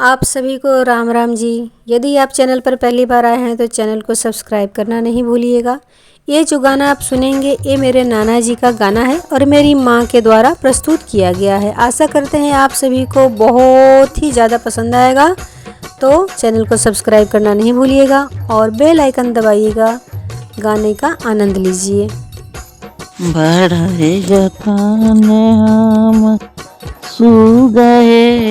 आप सभी को राम राम जी। यदि आप चैनल पर पहली बार आए हैं तो चैनल को सब्सक्राइब करना नहीं भूलिएगा। ये जो गाना आप सुनेंगे ये मेरे नाना जी का गाना है और मेरी माँ के द्वारा प्रस्तुत किया गया है। आशा करते हैं आप सभी को बहुत ही ज़्यादा पसंद आएगा। तो चैनल को सब्सक्राइब करना नहीं भूलिएगा और बेल आइकन दबाइएगा। गाने का आनंद लीजिए। बढ़े जतन हम सुगए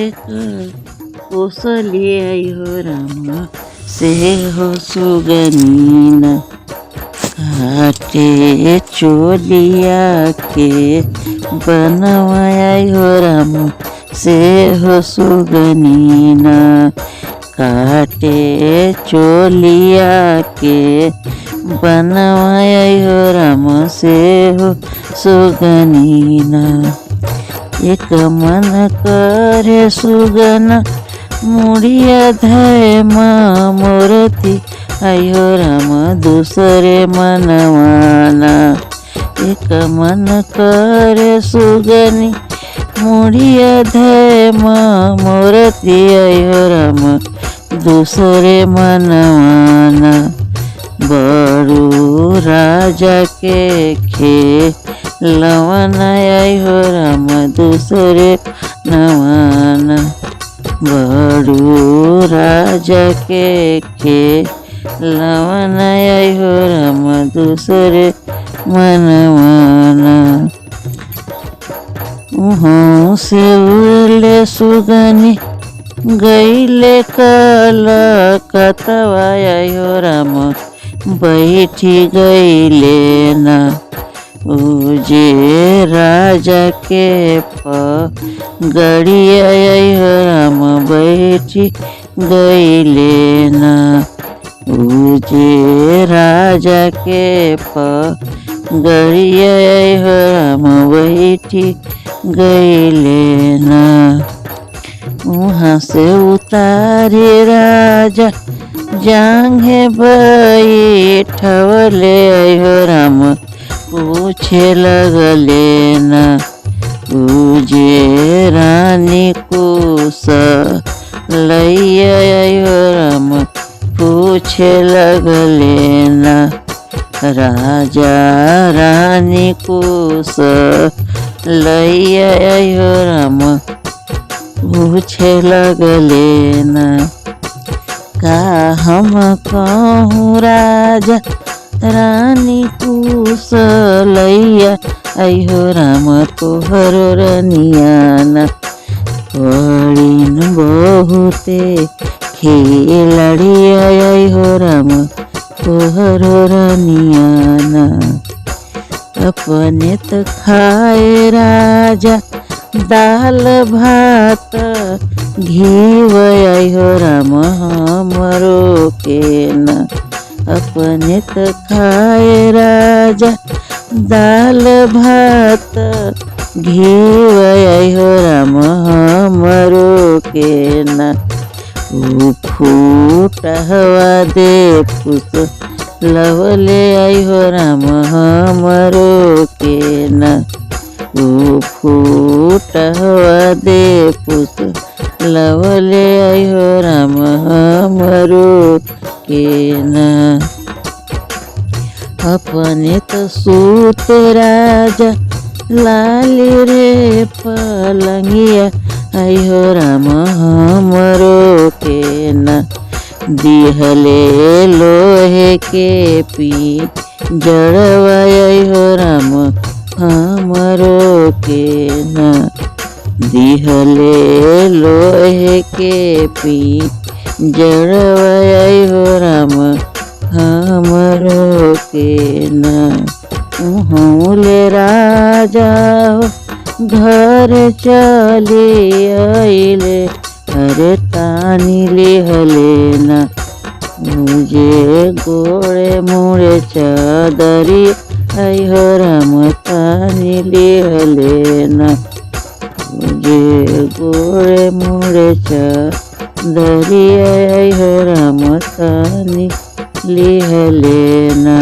कोसलिए हो राम से हो सुगनीन काटे चोलिया के बनवाया हो राम से हो सुगनीन काटे चोलिया के बनवाया हो राम से हो सुगनीना एक मन करे सुगना मुड़िया धय माँ मोरती आयो राम दूसरे मनवाना एक मन करे सुगनी मुड़िया धय माँ मोरती आयो राम दूसरे मनवाना बड़ू राजा के लवन आयो राम दूसरे नवाना बड़ू राजा के लवन आयो राम दूसरे मनवाना उहाँ से उड़ले सुगनी गईले कलकत्ता आयो राम बैठी गईले ना उजे राजा के गड़िया आयो राम बैठी गईले ना उजे राजा के गड़िया आयो राम बैठी गईले ना वहाँ से उतारे राजा जांघे बैठवले आयो राम पूछे लगले ना उजे रानी कुश लैया आयो राम पूछे लगले ना राजा रानी कुश लैया आयो राम पूछे लगले ना का हम कहूँ राजा रानी कुशलैया आयो राम तोहर रनियाना पड़ीन बहुते खिलाड़ी आयो राम तोहर रनियाना अपने तो खाए राजा दाल भात घी आयो राम हमरो के ना अपने तो खाए राजा दाल भात घी आयो राम हमरो के ना फूट हवा दे पुस लवले आयो राम हमरो के ना फूट हवा दे पुस लवले आयो राम हमरो के ना अपने तो सूत राजा लाली रे पलंगिया आयो राम हमरो के ना दिहले लोहे के पी जड़वा आयो राम हमरो के ना दिहले लोहे के पी जड़वा आयो राम हमरो के ना उहले राजा घर चले आइले अरे तानी लिहले ना मुझे गोड़े मुड़े चादरी आयो राम तानी लिहले ना मुझे गोड़े मुड़े चादरी आयो राम तानी लिहले ना।